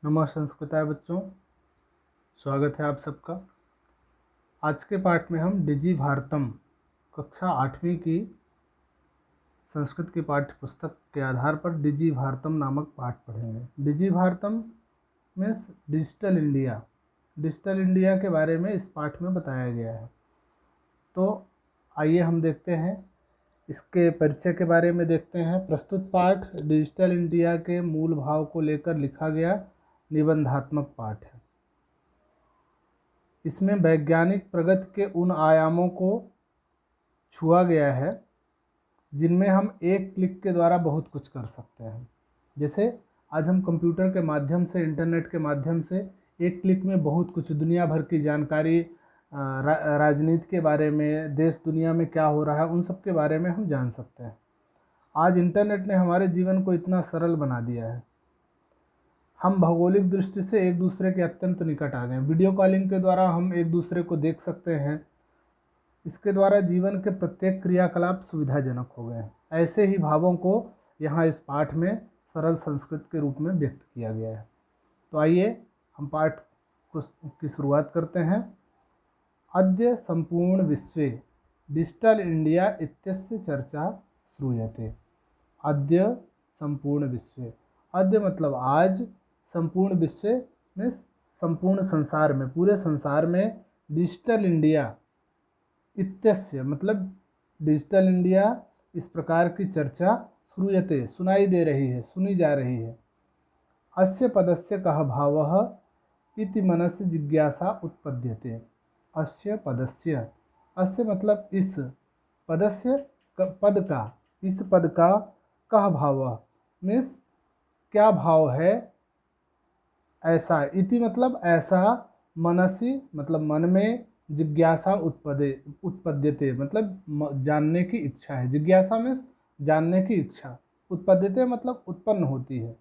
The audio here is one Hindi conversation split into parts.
नमः संस्कृताय बच्चों, स्वागत है आप सबका। आज के पाठ में हम डिजी भारतम कक्षा 8वीं की संस्कृत की पाठ्य पुस्तक के आधार पर डिजी भारतम नामक पाठ पढ़ेंगे। Digi Bharatam means digital India. Digital India के बारे में इस पाठ में बताया गया है। तो आइए हम देखते हैं, इसके परिचय के बारे में देखते हैं। प्रस्तुत पाठ डिजिटल इंडिया के मूल भाव को लेकर लिखा गया निबंधात्मक पाठ है। इसमें वैज्ञानिक प्रगति के उन आयामों को छुआ गया है जिनमें हम एक क्लिक के द्वारा बहुत कुछ कर सकते हैं। जैसे आज हम कंप्यूटर के माध्यम से, इंटरनेट के माध्यम से एक क्लिक में बहुत कुछ दुनिया भर की जानकारी, राजनीति के बारे में, देश दुनिया में क्या हो रहा है, उन सब के बारे में हम जान सकते हैं। आज इंटरनेट ने हमारे जीवन को इतना सरल बना दिया है। हम भौगोलिक दृष्टि से एक दूसरे के अत्यंत निकट आ गए। वीडियो कॉलिंग के द्वारा हम एक दूसरे को देख सकते हैं। इसके द्वारा जीवन के प्रत्येक क्रियाकलाप सुविधाजनक हो गए हैं। ऐसे ही भावों को यहाँ इस पाठ में सरल संस्कृत के रूप में व्यक्त किया गया है। तो आइए हम पाठ की शुरुआत करते हैं। अद्य संपूर्ण विश्वे डिजिटल इंडिया इत्यस्य चर्चा श्रूयते। अद्य संपूर्ण विश्वे, अद्य मतलब आज, संपूर्ण विश्व में संपूर्ण संसार में, पूरे संसार में, डिजिटल इंडिया इत्यस्य मतलब डिजिटल इंडिया इस प्रकार की चर्चा श्रूयते सुनाई दे रही है, सुनी जा रही है। अस्य पदस्य कः भावः इति मनसि जिज्ञासा उत्पद्यते। अस्य पदस्य, अस्य मतलब इस, पदस्य पद का, इस पद का, कः भावः मीन्स क्या भाव है, ऐसा, इति मतलब ऐसा, मनसी मतलब मन में, जिज्ञासा उत्पद्यते मतलब जानने की इच्छा है। जिज्ञासा में जानने की इच्छा, उत्पद्यते मतलब उत्पन्न होती है।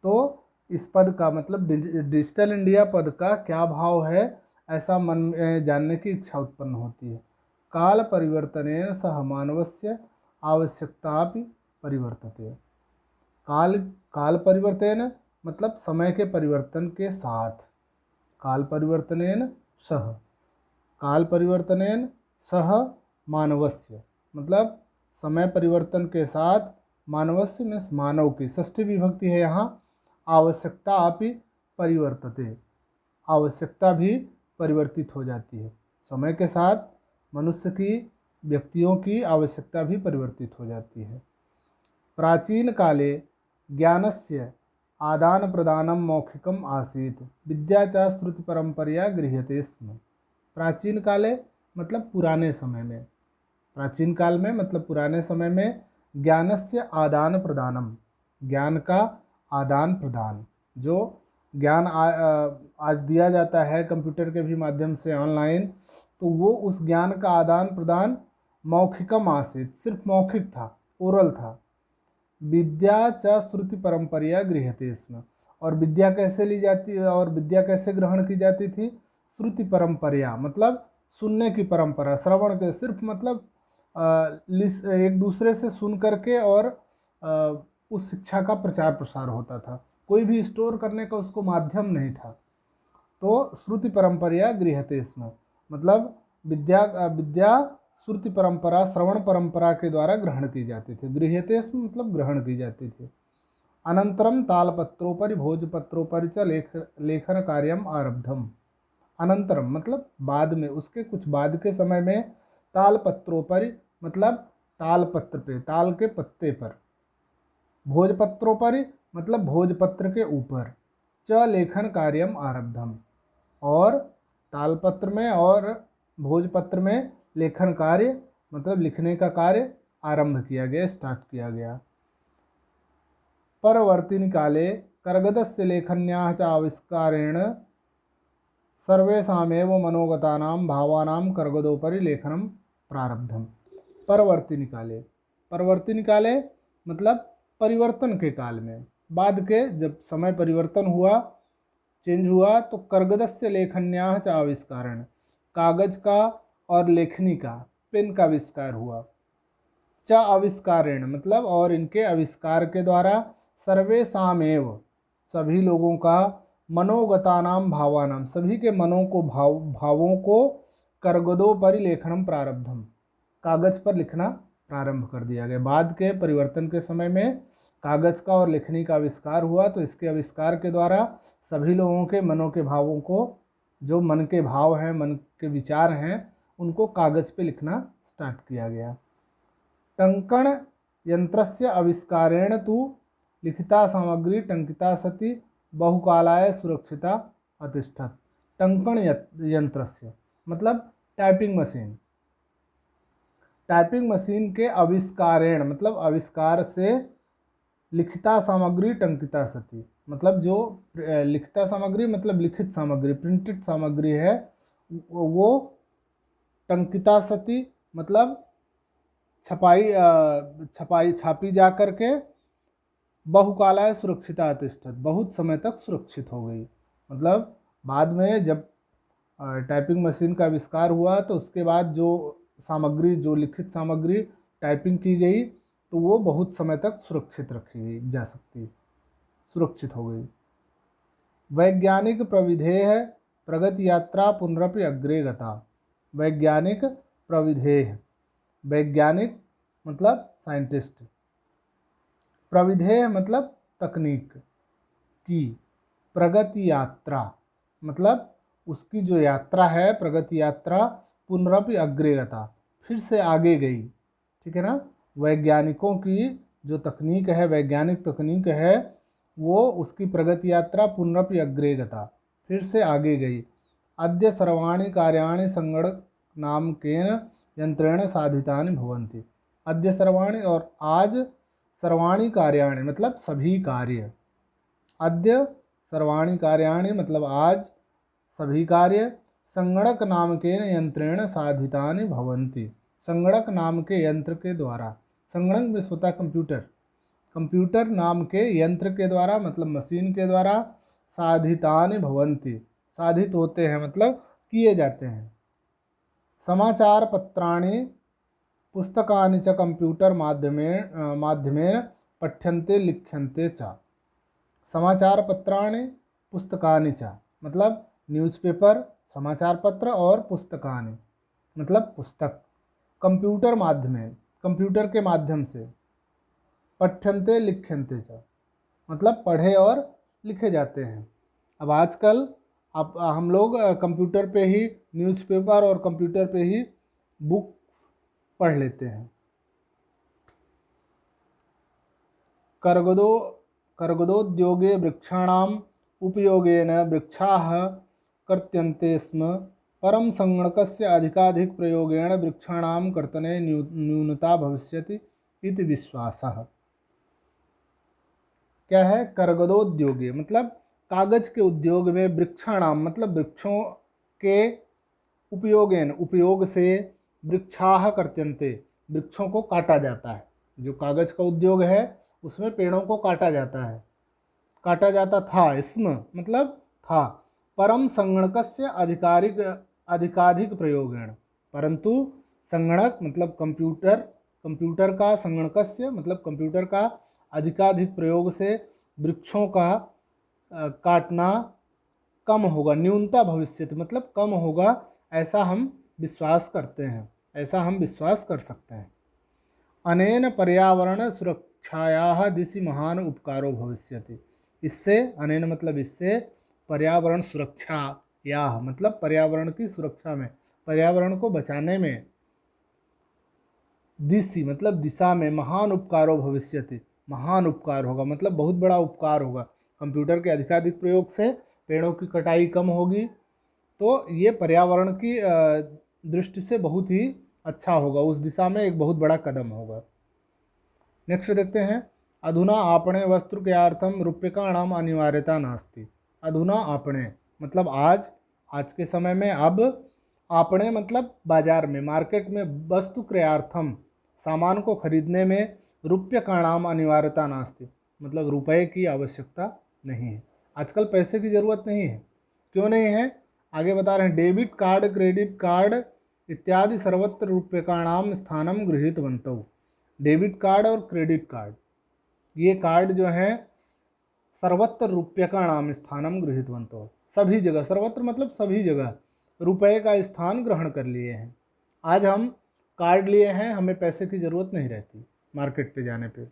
तो इस पद का मतलब डिजिटल इंडिया पद का क्या भाव है, ऐसा मन में जानने की इच्छा उत्पन्न होती है। काल परिवर्तनेन सह मानवस्य आवश्यकता परिवर्तते। काल परिवर्तन मतलब समय के परिवर्तन के साथ, काल परिवर्तनेन सह, काल परिवर्तनेन सह मानवस्य मतलब समय परिवर्तन के साथ, मानवस्य में मानव की षष्ठी विभक्ति है यहाँ। आवश्यकता अपि परिवर्तते, आवश्यकता भी परिवर्तित हो जाती है। समय के साथ मनुष्य की, व्यक्तियों की आवश्यकता भी परिवर्तित हो जाती है। प्राचीन काले ज्ञानस्य आदान प्रदानम मौखिकम आसीत, विद्या च श्रुति परंपरया गृह्यते स्म। प्राचीन काले मतलब पुराने समय में, प्राचीन काल में मतलब पुराने समय में, ज्ञानस्य आदान प्रदानम, ज्ञान का आदान प्रदान, जो ज्ञान आज दिया जाता है कंप्यूटर के भी माध्यम से, ऑनलाइन, तो वो उस ज्ञान का आदान प्रदान मौखिकम आसीत, सिर्फ मौखिक था, ओरल था। विद्या च श्रुति परंपरया गृह्यते स्म, और विद्या कैसे ली जाती है और विद्या कैसे ग्रहण की जाती थी, श्रुति परंपरया मतलब सुनने की परंपरा, श्रवण के, सिर्फ मतलब एक दूसरे से सुन करके और उस शिक्षा का प्रचार प्रसार होता था। कोई भी स्टोर करने का उसको माध्यम नहीं था। तो श्रुति परंपरया गृह्यते स्म मतलब विद्या श्रुति परंपरा, श्रवण परंपरा के द्वारा ग्रहण की जाती थी। गृह्यते स्म मतलब ग्रहण की जाती थी। अनंतरम तालपत्रोपरि भोजपत्रोपरि च लेखन कार्यम आरब्धम। अनंतरम मतलब बाद में, उसके कुछ बाद के समय में, तालपत्रोपरि मतलब तालपत्र पे, ताल के पत्ते पर, भोजपत्रोपरि मतलब भोजपत्र के ऊपर, च लेखन कार्यम आरब्धम और तालपत्र में और भोजपत्र में लेखन कार्य मतलब लिखने का कार्य आरंभ किया गया, स्टार्ट किया गया। परवर्तिनि काले कर्गदस्य लेखन्याः च आविष्कारेण सर्वेषामेव मनोगतानां भावानां कर्गदोपरि लेखनं प्रारब्धम। परवर्तिनि काले, परवर्तिनि काले मतलब परिवर्तन के काल में, बाद के, जब समय परिवर्तन हुआ, चेंज हुआ, तो कर्गदस्य लेखन्याः च आविष्कारेण, कागज का और लेखनी का, पेन का आविष्कार हुआ। च आविष्कारेण मतलब और इनके आविष्कार के द्वारा, सर्वेषामेव, सभी लोगों का, मनोगतानाम भावानाम, सभी के मनों को, भावों को, करगदो परिलेखनम प्रारब्धम, कागज पर लिखना प्रारंभ कर दिया गया। बाद के परिवर्तन के समय में कागज का और लिखनी का आविष्कार हुआ, तो इसके आविष्कार के द्वारा सभी लोगों के मनों के भावों को, जो मन के भाव हैं, मन के विचार हैं, उनको कागज पे लिखना स्टार्ट किया गया। टंकण यंत्रस्य आविष्कारेण तु लिखिता सामग्री टंकिता सती बहुकालाय सुरक्षिता अतिष्ठत। टंकण यंत्रस्य मतलब टाइपिंग मशीन, टाइपिंग मशीन के आविष्कारेण मतलब आविष्कार से, लिखिता सामग्री टंकिता सती मतलब जो लिखिता सामग्री मतलब लिखित सामग्री, प्रिंटेड सामग्री है, वो टंकिता सती मतलब छापी जा करके, बहुकालाय सुरक्षिता अतिष्ठत, बहुत समय तक सुरक्षित हो गई। मतलब बाद में जब टाइपिंग मशीन का आविष्कार हुआ तो उसके बाद जो सामग्री, जो लिखित सामग्री टाइपिंग की गई, तो वो बहुत समय तक सुरक्षित रखी जा सकती, सुरक्षित हो गई। वैज्ञानिक प्रविधेय प्रगति यात्रा पुनरपि अग्रे गता। वैज्ञानिक प्रविधेय, वैज्ञानिक मतलब साइंटिस्ट, प्रविधेय मतलब तकनीक की, प्रगति यात्रा मतलब उसकी जो यात्रा है, प्रगति यात्रा, पुनरपि अग्रे गता, फिर से आगे गई। ठीक है ना। वैज्ञानिकों की जो तकनीक है, वैज्ञानिक तकनीक है, वो उसकी प्रगति यात्रा पुनरपि अग्रे गता, फिर से आगे गई। अद्य सर्वाणि कार्याणि संगणक नामकेन यंत्रेण साधितानि भवन्ति। अद्य सर्वाणि और आज, सर्वाणि कार्याणि मतलब सभी कार्य, अद्य सर्वाणि कार्याणि मतलब आज सभी कार्य, संगणक नाम के यंत्रेण साधितानि भवन्ति, संगणक नाम के यंत्र के द्वारा, संगणक में स्वतः कंप्यूटर, कंप्यूटर नाम के यंत्र के द्वारा मतलब मशीन के द्वारा, साधितानि भवन्ति साधित होते हैं मतलब किए जाते हैं। समाचार पत्राणि पुस्तकानि च कंप्यूटर माध्यमेन पठ्यन्ते लिख्यन्ते च। समाचार पत्राणि पुस्तकानि च मतलब न्यूज़पेपर, समाचार पत्र, और पुस्तकानि मतलब पुस्तक, कंप्यूटर माध्यमेन कंप्यूटर के माध्यम से, पठ्यन्ते लिख्यन्ते च मतलब पढ़े और लिखे जाते हैं। अब आजकल अब हम लोग कंप्यूटर पे ही न्यूज़पेपर और कंप्यूटर पे ही बुक्स पढ़ लेते हैं। कर्गदोद्योगे वृक्षाणाम उपयोगेन वृक्षाः कर्त्यन्ते स्म, परम संगणकस्य अधिकाधिक प्रयोगेण वृक्षाणाम कर्तने न्यूनता भविष्यति इति विश्वासः। क्या है? कर्गदोद्योगे मतलब कागज के उद्योग में, वृक्षाणाम मतलब वृक्षों के, उपयोगेन उपयोग से, वृक्षाः कर्त्यन्ते वृक्षों को काटा जाता है। जो कागज का उद्योग है उसमें पेड़ों को काटा जाता है, काटा जाता था, स्म मतलब था, परम संगणकस्य अधिकाधिक प्रयोगेण, परंतु संगणक मतलब कंप्यूटर, कंप्यूटर का, संगणकस्य मतलब कंप्यूटर का अधिकाधिक प्रयोग से वृक्षों का काटना कम होगा, न्यूनता भविष्यति मतलब कम होगा, ऐसा हम विश्वास करते हैं, ऐसा हम विश्वास कर सकते हैं। अनेन पर्यावरण सुरक्षायाः दिशि महान उपकारो भविष्यति। इससे, अनेन मतलब इससे, पर्यावरण सुरक्षा या मतलब पर्यावरण की सुरक्षा में, पर्यावरण को बचाने में, दिशि मतलब दिशा में, महान उपकारो भविष्यति महान उपकार होगा मतलब बहुत बड़ा उपकार होगा। कंप्यूटर के अधिकाधिक प्रयोग से पेड़ों की कटाई कम होगी, तो ये पर्यावरण की दृष्टि से बहुत ही अच्छा होगा, उस दिशा में एक बहुत बड़ा कदम होगा। नेक्स्ट देखते हैं, अधुना आपणे वस्त्रक्रियार्थम रूप्यकाणाम अनिवार्यता नास्ति। अधुना आपणे मतलब आज, आज के समय में, अब, आपणे मतलब बाजार में, मार्केट में, वस्तु क्रयार्थम सामान को खरीदने में, रूप्यकाणाम अनिवार्यता नास्ति मतलब रुपए की आवश्यकता नहीं है। आजकल पैसे की ज़रूरत नहीं है। क्यों नहीं है? आगे बता रहे हैं, डेबिट कार्ड, क्रेडिट कार्ड इत्यादि सर्वत्र रूप्यकाणाम स्थानम गृहीतवन्तौ। डेबिट कार्ड और क्रेडिट कार्ड, ये कार्ड जो हैं सर्वत्र रूप्यकाणाम स्थानम गृहीतवन्तः, सभी जगह, सर्वत्र मतलब सभी जगह रुपए का स्थान ग्रहण कर लिए हैं। आज हम कार्ड लिए हैं, हमें पैसे की ज़रूरत नहीं रहती मार्केट पे जाने पे।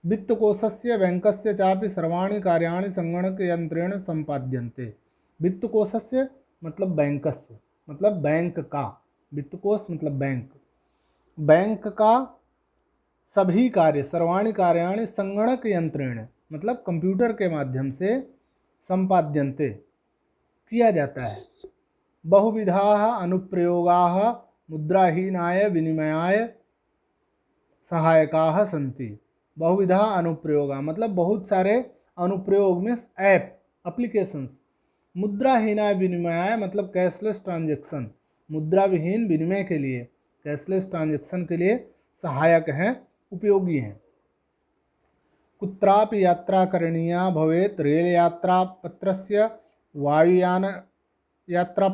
वित्तकोशस्य बैंकस्य चापि सर्वाणि कार्याणि संगणक यंत्रेण संपाद्यन्ते। वित्तकोशस्य मतलब बैंकस्य, मतलब बैंक का, वित्तकोश मतलब बैंक, बैंक का सभी कार्य, सर्वाणि कार्याणि संगणक यंत्रेण मतलब कंप्यूटर के माध्यम से संपाद्यन्ते किया जाता है। बहुविधाः अनुप्रयोगाः मुद्राहीनाय विनिमयाय सहायकाः सन्ति। बहुविधा अनुप्रयोगा मतलब बहुत सारे अनुप्रयोग में ऐप, एप्लीकेशंस। मुद्राहीनाय विनिमयाय मतलब कैशलेस ट्रांजैक्शन, मुद्रा विहीन विनिमय के लिए, कैशलेस ट्रांजैक्शन के लिए सहायक हैं, उपयोगी हैं। कुत्रापि यात्रा करणीया भवेत् रेल यात्रा पत्रस्य वायुयान यात्रा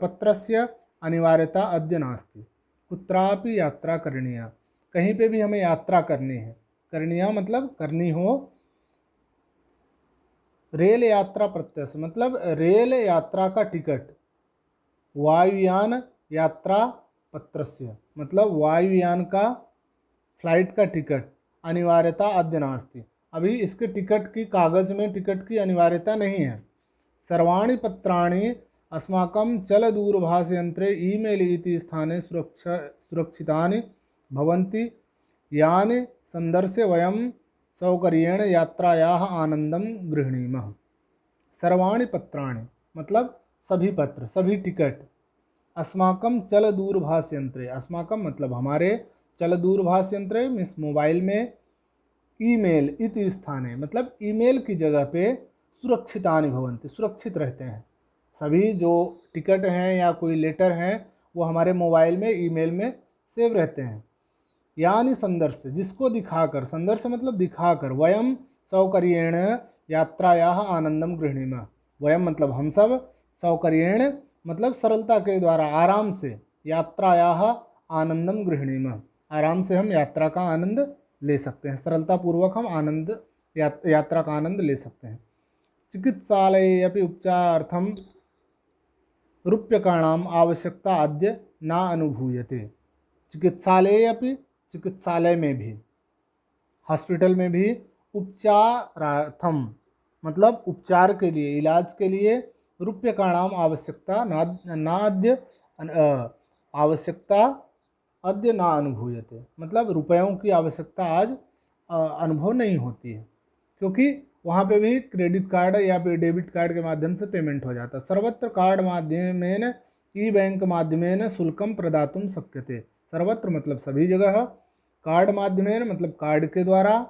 पत्रस्य अनिवार्यता अद्य नास्ति। कुत्रापि यात्रा करणीया, कहीं पे भी हमें यात्रा करनी है, करणीया मतलब करनी हो। रेल यात्रा प्रत्यक्ष मतलब रेल यात्रा का टिकट, वायुयान यात्रा पत्रस्य मतलब वायुयान का फ्लाइट का टिकट, अनिवार्यता अद्य नास्ति, अभी इसके टिकट की, कागज में टिकट की अनिवार्यता नहीं है। सर्वाणि पत्राणि अस्माकं चलदूरभाषयंत्रे ईमेल इति स्थाने सुरक्षितानि भवन्ति, यानि संदर्श्य वयं सौकर्येण यात्रायाः आनंदम गृह्णीमः। सर्वाणि पत्राणि मतलब सभी पत्र, सभी टिकट, अस्माकं चलदूरभाषयंत्रे, अस्माकं मतलब हमारे, चलदूरभाषयंत्रे मीन्स मोबाइल में, ईमेल इति स्थाने मतलब ईमेल की जगह पे सुरक्षितानि भवन्ति सुरक्षित रहते हैं। सभी जो टिकट हैं या कोई लेटर हैं वो हमारे मोबाइल में, ईमेल में सेव रहते हैं। यानी संदर्श जिसको दिखाकर, संदर्श मतलब दिखाकर, वयम सौकर्येण यात्रायाः आनंदम गृह्णीमः, वयम मतलब हम सब, सौकर्येण मतलब सरलता के द्वारा, आराम से, यात्रायाः आनंदम गृह्णीमः आराम से हम यात्रा का आनंद ले सकते हैं, सरलतापूर्वक हम आनंद यात्रा का आनंद ले सकते हैं। चिकित्सालये अपि उपचारार्थं रूप्यकाणाम आवश्यकता अद्य न अनुभूयते। चिकित्सालये अपि चिकित्सालय में भी, हॉस्पिटल में भी, उपचारार्थम मतलब उपचार के लिए, इलाज के लिए, रूप्यकाणाम आवश्यकता नाद्य आवश्यकता अद्य ना अनुभूयते मतलब रुपयों की आवश्यकता आज अनुभव नहीं होती है, क्योंकि वहाँ पे भी क्रेडिट कार्ड या फिर डेबिट कार्ड के माध्यम से पेमेंट हो जाता है। सर्वत्र कार्ड माध्यमेन ई बैंक माध्यमेन शुल्कम प्रदातुं शक्यते। सर्वत्र मतलब सभी जगह, कार्ड माध्यमेन मतलब कार्ड के द्वारा,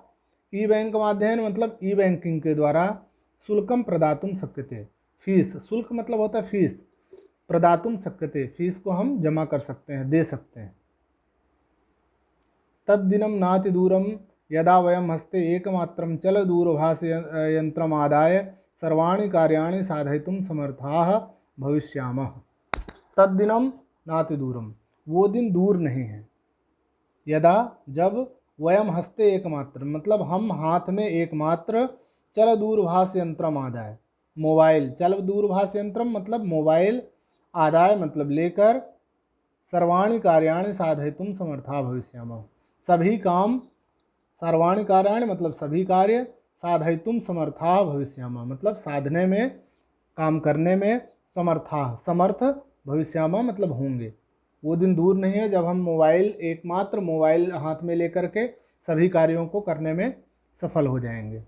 ई बैंक माध्यमेन मतलब ई बैंकिंग के द्वारा, शुल्कम प्रदातुं शक्यते फीस, शुल्क मतलब होता है फीस, प्रदातुं शक्यते फीस को हम जमा कर सकते हैं, दे सकते हैं। तद्दिनं नातिदूरं यदा वयं हस्ते एकमात्रं चलदूरभाषयन्त्रमादाय सर्वाणि कार्याणि साधयितुं समर्थाः भविष्यामः। तद्दिनं नातिदूरं, वो दिन दूर नहीं है। यदा जब, वयम हस्ते एकमात्र मतलब हम हाथ में एकमात्र, चल दूरभाष यंत्रम आदाय मोबाइल, चल दूरभाष यंत्रम मतलब मोबाइल, आदाय मतलब लेकर, सर्वाणि कार्याणि साधयितुं समर्था भविष्यामः सभी काम, सर्वाणि कार्याणि मतलब सभी कार्य, साधयितुं समर्था भविष्यामः मतलब साधने में, काम करने में, समर्था समर्थ, भविष्यामः मतलब होंगे। वो दिन दूर नहीं है जब हम मोबाइल, एकमात्र मोबाइल हाथ में लेकर के सभी कार्यों को करने में सफल हो जाएंगे।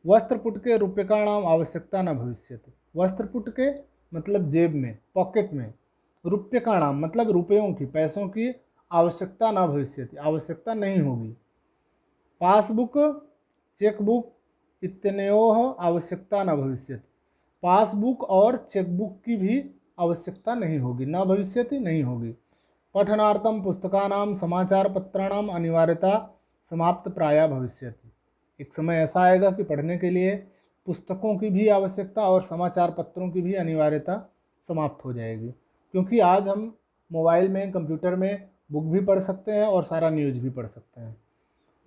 वस्त्रपुट के रूप्यकाणाम आवश्यकता न भविष्यति। वस्त्रपुट के मतलब जेब में, पॉकेट में, रूप्यकाणाम मतलब रुपयों की, पैसों की, आवश्यकता न भविष्यति आवश्यकता नहीं होगी। पासबुक, चेकबुक इत्यनयोः आवश्यकता न भविष्यति, पासबुक और चेकबुक की भी आवश्यकता नहीं होगी, न भविष्यति नहीं होगी। पठनार्थम पुस्तकानाम समाचार पत्राणाम अनिवार्यता समाप्त प्राय भविष्यति। एक समय ऐसा आएगा कि पढ़ने के लिए पुस्तकों की भी आवश्यकता और समाचार पत्रों की भी अनिवार्यता समाप्त हो जाएगी, क्योंकि आज हम मोबाइल में, कंप्यूटर में बुक भी पढ़ सकते हैं और सारा न्यूज़ भी पढ़ सकते हैं।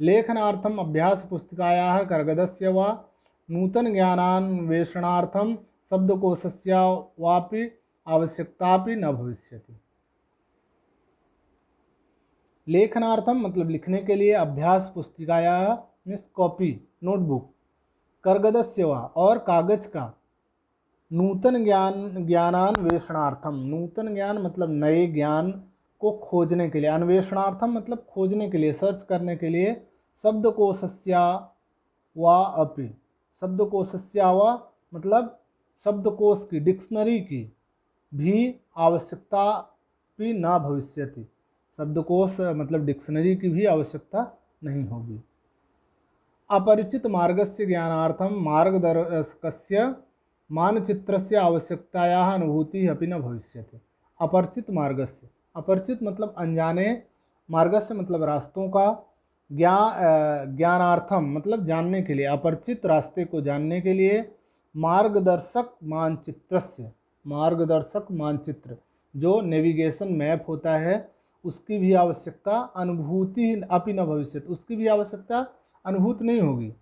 लेखनार्थम अभ्यास पुस्तिकायाः कागदस्य वा नूतन ज्ञानान्वेषणार्थम शब्दकोशस्य वापि आवश्यकतापि न भविष्यति। लेखनार्थम मतलब लिखने के लिए, अभ्यास पुस्तिकाया मीन्स कॉपी नोटबुक, कर्गदस्य वा और कागज का, नूतन ज्ञानान्वेषणार्थम, नूतन ज्ञान मतलब नए ज्ञान को खोजने के लिए, अन्वेषणार्थम मतलब खोजने के लिए, सर्च करने के लिए, शब्दकोशस्य वा अपि, शब्दकोशस्य वा मतलब शब्दकोश की, डिक्शनरी की भी आवश्यकता भी न भविष्यति, शब्दकोश मतलब डिक्शनरी की भी आवश्यकता नहीं होगी। अपरिचित मार्गस्य ज्ञानार्थम मार्गदर्शकस्य मानचित्रस्य आवश्यकतायाः अनुभूतिः अपि न भविष्यति। अपरिचित मार्गस्य, अपरिचित मतलब अनजाने, मार्गस्य मतलब रास्तों का, ज्ञानार्थम मतलब जानने के लिए, अपरिचित रास्ते को जानने के लिए, मार्गदर्शक मानचित्रस्य, मार्गदर्शक मानचित्र जो नेविगेशन मैप होता है उसकी भी आवश्यकता, अनुभूति अपि न भविष्यति, उसकी भी आवश्यकता अनुभूत नहीं होगी।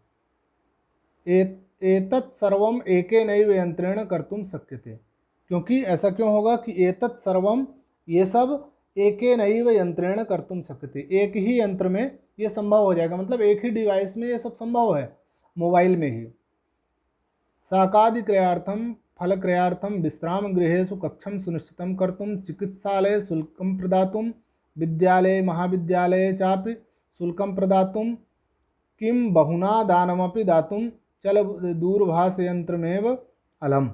एतत् सर्वम एकेनैव यंत्रेण कर्तुम शक्यते, क्योंकि ऐसा क्यों होगा कि एतत् सर्वम ये सब एकेनैव यंत्रेण कर्तुम शक्यते, एक ही यंत्र में ये संभव हो जाएगा, मतलब एक ही डिवाइस में ये सब संभव है, मोबाइल में ही। साकादि क्रयार्थम फलक्रयार्थम विश्राम गृहेषु कक्षम सुनिश्चितं कर्तुम चिकित्सालय शुल्कं प्रदातुम विद्यालये महाविद्यालये चापि शुल्कं प्रदातुम किं बहुना दानमपि दातुम चल दूरभाष यंत्रमेव अलम।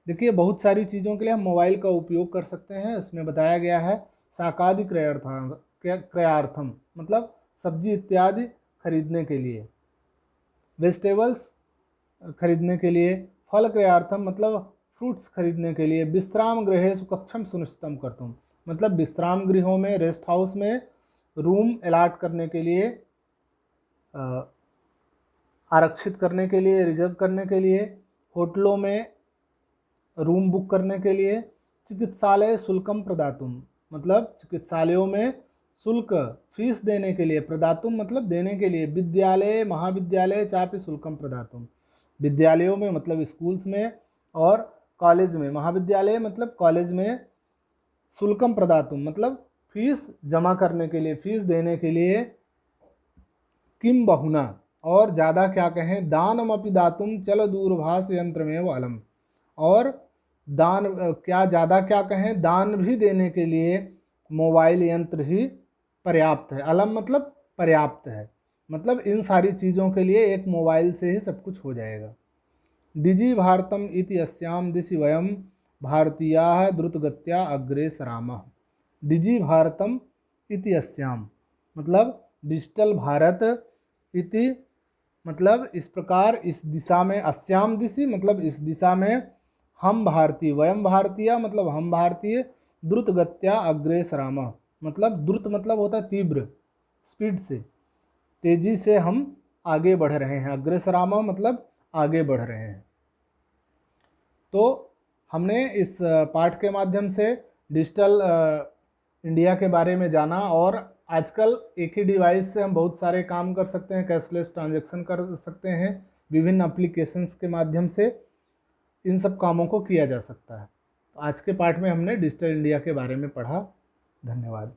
देखिए बहुत सारी चीज़ों के लिए हम मोबाइल का उपयोग कर सकते हैं। इसमें बताया गया है साकादि क्रयार्थम मतलब सब्जी इत्यादि खरीदने के लिए, वेजिटेबल्स खरीदने के लिए, फल क्रयार्थम मतलब फ्रूट्स खरीदने के लिए, विश्राम गृहेषु कक्षम सुनिश्चितम कर्तुम मतलब विश्राम गृहों में, रेस्ट हाउस में रूम अलाट करने के लिए, आरक्षित करने के लिए, रिजर्व करने के लिए, होटलों में रूम बुक करने के लिए, चिकित्सालय शुल्कम प्रदातुम मतलब चिकित्सालयों में शुल्क फीस देने के लिए, प्रदातुम मतलब देने के लिए, विद्यालय महाविद्यालय चापि शुल्कम प्रदातुम विद्यालयों में मतलब स्कूल्स में और कॉलेज में, महाविद्यालय मतलब कॉलेज में, शुल्कम प्रदातुम मतलब फीस जमा करने के लिए, फीस देने के लिए, किम बहुना और ज़्यादा क्या कहें, दानमपि दातुम चल दूरभाष यंत्रमेव अलम और दान क्या ज़्यादा क्या कहें, दान भी देने के लिए मोबाइल यंत्र ही पर्याप्त है। अलम मतलब पर्याप्त है, मतलब इन सारी चीज़ों के लिए एक मोबाइल से ही सब कुछ हो जाएगा। डिजि भारतम इति अस्याम दिशि वयम भारतीयाः द्रुतगत्या अग्रे सरामः। डिजि भारतम इति अस्याम मतलब डिजिटल भारत, इति मतलब इस प्रकार, इस दिशा में, अस्याम दिशि मतलब इस दिशा में, हम भारतीय, वयम भारतीय मतलब हम भारतीय, द्रुत गत्या अग्रे सरामः मतलब द्रुत मतलब होता है तीव्र, स्पीड से, तेजी से हम आगे बढ़ रहे हैं, अग्रे सरामः मतलब आगे बढ़ रहे हैं। तो हमने इस पाठ के माध्यम से डिजिटल इंडिया के बारे में जाना और आजकल एक ही डिवाइस से हम बहुत सारे काम कर सकते हैं, कैशलेस ट्रांजैक्शन कर सकते हैं, विभिन्न एप्लीकेशंस के माध्यम से इन सब कामों को किया जा सकता है। तो आज के पाठ में हमने डिजिटल इंडिया के बारे में पढ़ा। धन्यवाद।